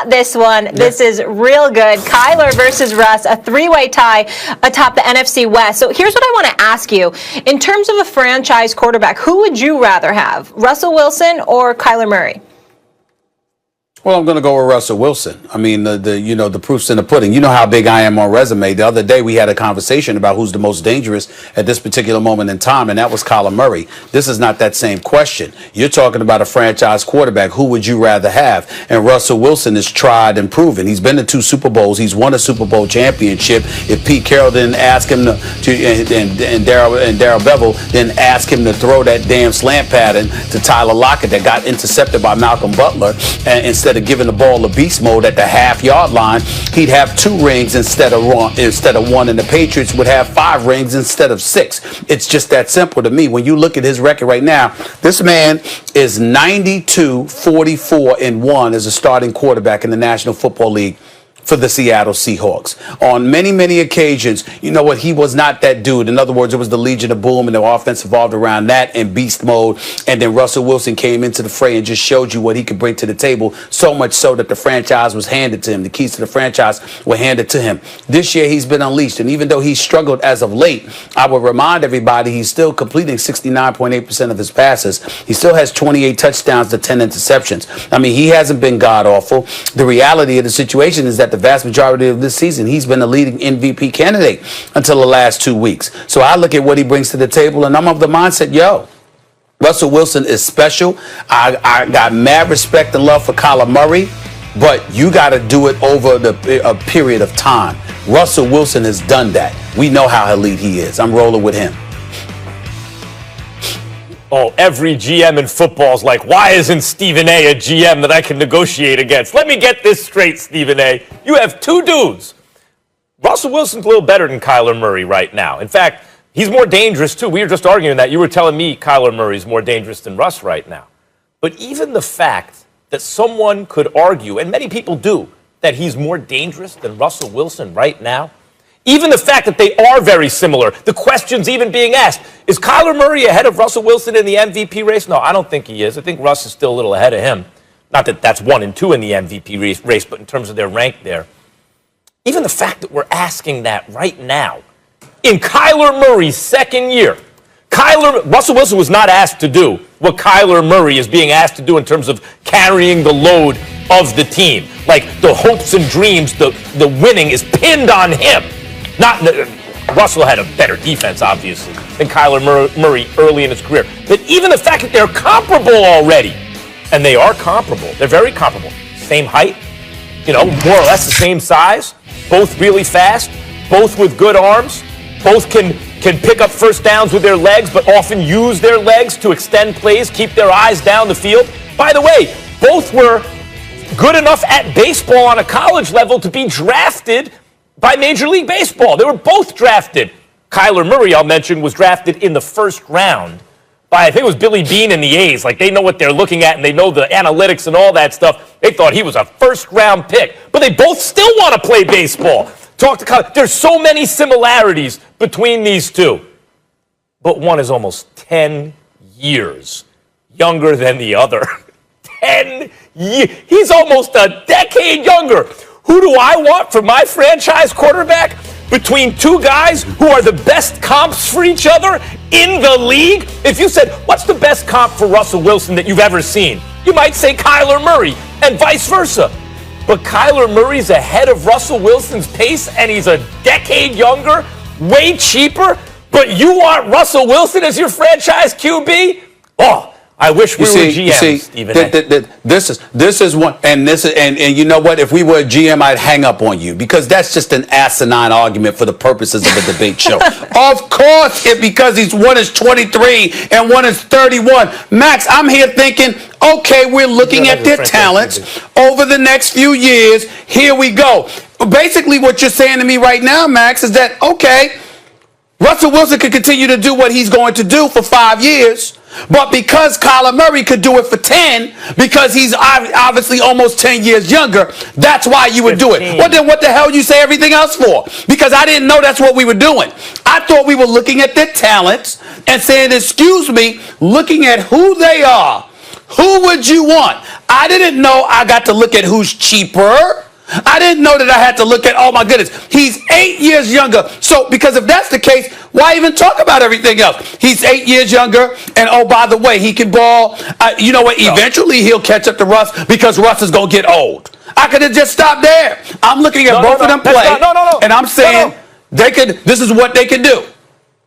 got this one. This is real good. Kyler versus Russ, a three-way tie atop the NFC West. So here's what I want to ask you. In terms of a franchise quarterback, who would you rather have, Russell Wilson or Kyler Murray? Well, I'm going to go with Russell Wilson. I mean, the proof's in the pudding. You know how big I am on resume. The other day we had a conversation about who's the most dangerous at this particular moment in time, and that was Kyler Murray. This is not that same question. You're talking about a franchise quarterback. Who would you rather have? And Russell Wilson is tried and proven. He's been to 2 Super Bowls. He's won a Super Bowl championship. If Pete Carroll didn't ask him and Darrell Bevel didn't ask him to throw that damn slant pattern to Tyler Lockett that got intercepted by Malcolm Butler, and instead of giving the ball a beast mode at the half-yard line, he'd have 2 rings instead of 1, and the Patriots would have 5 rings instead of 6. It's just that simple to me. When you look at his record right now, this man is 92-44-1 as a starting quarterback in the National Football League for the Seattle Seahawks. On many, many occasions, you know what, he was not that dude. In other words, it was the Legion of Boom, and the offense evolved around that and beast mode. And then Russell Wilson came into the fray and just showed you what he could bring to the table, so much so that the franchise was handed to him. The keys to the franchise were handed to him. This year, he's been unleashed. And even though he's struggled as of late, I would remind everybody he's still completing 69.8% of his passes. He still has 28 touchdowns to 10 interceptions. I mean, he hasn't been god-awful. The reality of the situation is that the vast majority of this season, he's been the leading MVP candidate until the last 2 weeks. So I look at what he brings to the table, and I'm of the mindset, Russell Wilson is special. I got mad respect and love for Kyler Murray, but you got to do it over a period of time. Russell Wilson has done that. We know how elite he is. I'm rolling with him. Oh, every GM in football is like, why isn't Stephen A GM that I can negotiate against? Let me get this straight, Stephen A. You have 2 dudes. Russell Wilson's a little better than Kyler Murray right now. In fact, he's more dangerous, too. We were just arguing that. You were telling me Kyler Murray's more dangerous than Russ right now. But even the fact that someone could argue, and many people do, that he's more dangerous than Russell Wilson right now, even the fact that they are very similar, the question's even being asked, is Kyler Murray ahead of Russell Wilson in the MVP race? No, I don't think he is. I think Russ is still a little ahead of him. Not that that's 1 and 2 in the MVP race, but in terms of their rank there. Even the fact that we're asking that right now, in Kyler Murray's second year, Russell Wilson was not asked to do what Kyler Murray is being asked to do in terms of carrying the load of the team. Like the hopes and dreams, the winning is pinned on him. Russell had a better defense, obviously, than Kyler Murray early in his career. But even the fact that they're comparable already, and they are comparable, they're very comparable. Same height, more or less the same size, both really fast, both with good arms, both can pick up first downs with their legs, but often use their legs to extend plays, keep their eyes down the field. By the way, both were good enough at baseball on a college level to be drafted by Major League Baseball. They were both drafted. Kyler Murray, I'll mention, was drafted in the first round by, I think it was Billy Beane and the A's. Like, they know what they're looking at, and they know the analytics and all that stuff. They thought he was a first-round pick. But they both still want to play baseball. Talk to Kyler. There's so many similarities between these two. But one is almost 10 years younger than the other. 10 years. He's almost a decade younger. Who do I want for my franchise quarterback? Between 2 guys who are the best comps for each other in the league? If you said, what's the best comp for Russell Wilson that you've ever seen? You might say Kyler Murray and vice versa. But Kyler Murray's ahead of Russell Wilson's pace, and he's a decade younger, way cheaper, but you want Russell Wilson as your franchise QB? Oh, I wish we were GMs, Stephen. This is one, and you know what? If we were a GM, I'd hang up on you, because that's just an asinine argument for the purposes of a debate show. Of course, because one is 23 and one is 31. Max, I'm here thinking, okay, we're looking at their talents over the next few years. Here we go. Basically, what you're saying to me right now, Max, is that, okay, Russell Wilson could continue to do what he's going to do for 5 years, but because Kyler Murray could do it for 10, because he's obviously almost 10 years younger, that's why you would do it. Well, then what the hell you say everything else for? Because I didn't know that's what we were doing. I thought we were looking at their talents and saying, excuse me, looking at who they are. Who would you want? I didn't know I got to look at who's cheaper. I didn't know that I had to look at, oh my goodness, he's 8 years younger. So, because if that's the case, why even talk about everything else? He's 8 years younger, and oh, by the way, he can ball. You know what? Eventually he'll catch up to Russ because Russ is going to get old. I could have just stopped there. I'm looking at both of them play, and I'm saying they could. This is what they can do.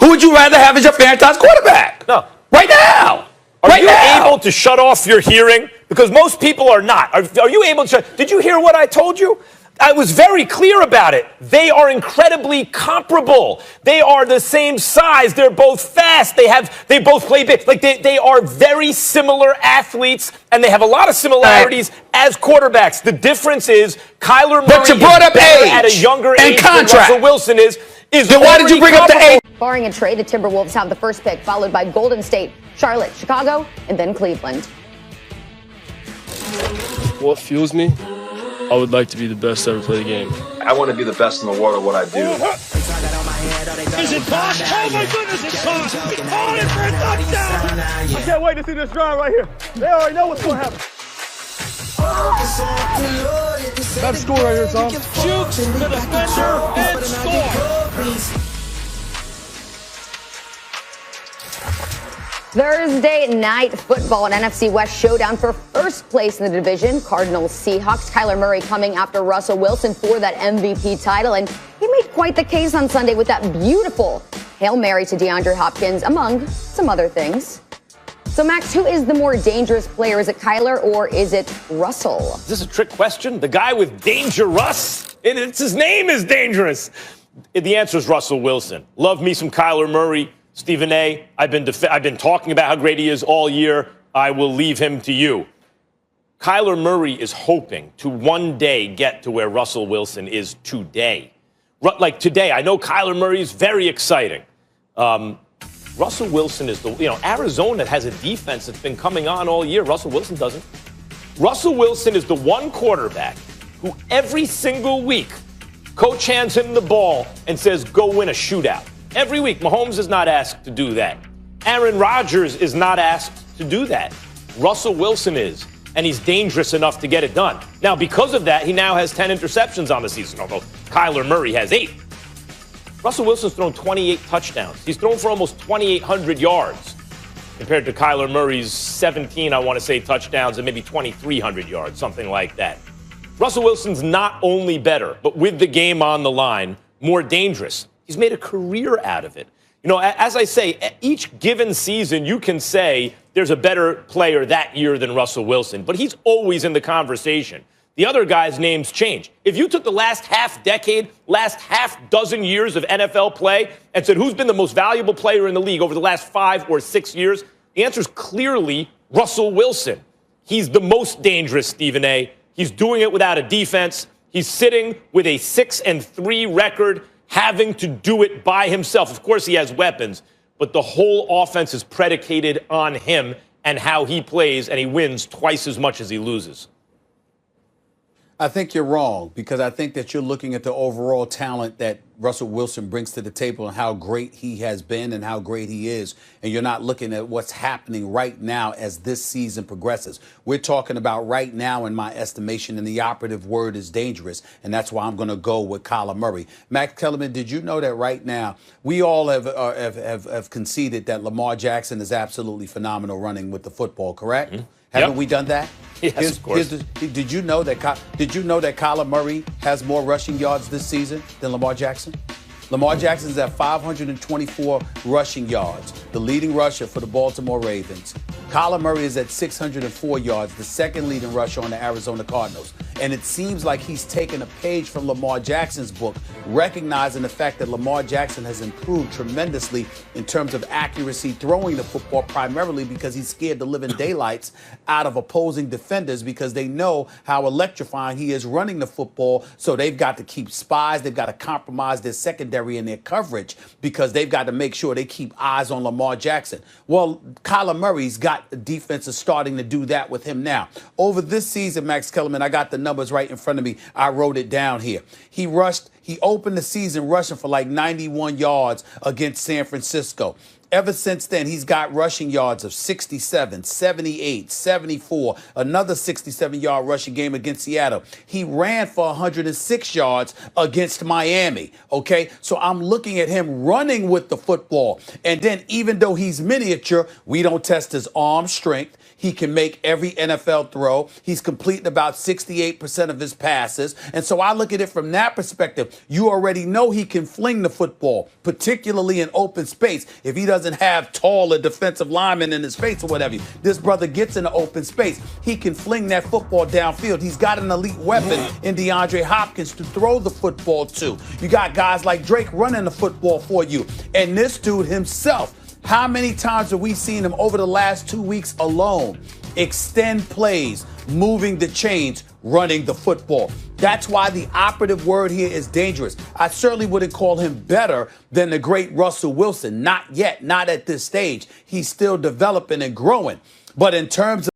Who would you rather have as your franchise quarterback? No. Right now. Are you able to shut off your hearing? Because most people are not. Are you able to? Did you hear what I told you? I was very clear about it. They are incredibly comparable. They are the same size. They're both fast. They both play big. Like they are very similar athletes, and they have a lot of similarities as quarterbacks. The difference is Kyler Murray But you brought up age at a younger and age contract. than Russell Wilson is. Then why did you bring up the age? Barring a trade, the Timberwolves have the first pick, followed by Golden State, Charlotte, Chicago, and then Cleveland. What fuels me? I would like to be the best to ever play the game. I want to be the best in the world at what I do. Is it Bosch? Oh my goodness, it's Bosch! He caught it for a touchdown! I can't wait to see this drive right here. They already know what's going to happen. That's score right here, son. Shoots the defender and scores. Thursday night football, an NFC West showdown for first place in the division. Cardinals, Seahawks, Kyler Murray coming after Russell Wilson for that MVP title. And he made quite the case on Sunday with that beautiful Hail Mary to DeAndre Hopkins, among some other things. So, Max, who is the more dangerous player? Is it Kyler or is it Russell? Is this a trick question? The guy with Danger Russ? It's his name is dangerous. The answer is Russell Wilson. Love me some Kyler Murray. Stephen A., I've been talking about how great he is all year. I will leave him to you. Kyler Murray is hoping to one day get to where Russell Wilson is today. Like today, I know Kyler Murray is very exciting. Russell Wilson is Arizona has a defense that's been coming on all year. Russell Wilson doesn't. Russell Wilson is the one quarterback who every single week coach hands him the ball and says, go win a shootout. Every week, Mahomes is not asked to do that. Aaron Rodgers is not asked to do that. Russell Wilson is, and he's dangerous enough to get it done. Now, because of that, he now has 10 interceptions on the season, although Kyler Murray has 8. Russell Wilson's thrown 28 touchdowns. He's thrown for almost 2,800 yards compared to Kyler Murray's 17, I want to say, touchdowns and maybe 2,300 yards, something like that. Russell Wilson's not only better, but with the game on the line, more dangerous. He's made a career out of it. You know, as I say, each given season, you can say there's a better player that year than Russell Wilson, but he's always in the conversation. The other guys' names change. If you took the last half decade, last half dozen years of NFL play and said who's been the most valuable player in the league over the last 5 or 6 years, the answer is clearly Russell Wilson. He's the most dangerous, Stephen A. He's doing it without a defense. He's sitting with a 6-3 record, having to do it by himself. Of course, he has weapons, but the whole offense is predicated on him and how he plays, and he wins twice as much as he loses. I think you're wrong, because I think that you're looking at the overall talent that Russell Wilson brings to the table and how great he has been and how great he is. And you're not looking at what's happening right now as this season progresses. We're talking about right now, in my estimation, and the operative word is dangerous. And that's why I'm going to go with Kyler Murray. Max Kellerman, did you know that right now we all have conceded that Lamar Jackson is absolutely phenomenal running with the football, correct? Mm-hmm. Haven't we done that? Yes, of course. Did you know that Kyler Murray has more rushing yards this season than Lamar Jackson? Lamar Jackson's at 524 rushing yards, the leading rusher for the Baltimore Ravens. Kyler Murray is at 604 yards, the second leading rusher on the Arizona Cardinals. And it seems like he's taken a page from Lamar Jackson's book, recognizing the fact that Lamar Jackson has improved tremendously in terms of accuracy throwing the football, primarily because he's scared the living daylights out of opposing defenders because they know how electrifying he is running the football. So they've got to keep spies. They've got to compromise their secondary and their coverage because they've got to make sure they keep eyes on Lamar Jackson. Well, Kyler Murray's got defenses starting to do that with him now. Over this season, Max Kellerman, I got the numbers right in front of me. I wrote it down here. He opened the season rushing for like 91 yards against San Francisco. Ever since then, he's got rushing yards of 67, 78, 74, another 67-yard rushing game against Seattle. He ran for 106 yards against Miami, okay? So I'm looking at him running with the football. And then even though he's miniature, we don't test his arm strength. He can make every NFL throw. He's completing about 68% of his passes. And so I look at it from that perspective. You already know he can fling the football, particularly in open space. If he doesn't have taller defensive linemen in his face or whatever, this brother gets in the open space. He can fling that football downfield. He's got an elite weapon in DeAndre Hopkins to throw the football to. You got guys like Drake running the football for you. And this dude himself, how many times have we seen him over the last 2 weeks alone extend plays, moving the chains, running the football? That's why the operative word here is dangerous. I certainly wouldn't call him better than the great Russell Wilson. Not yet, not at this stage. He's still developing and growing. But in terms of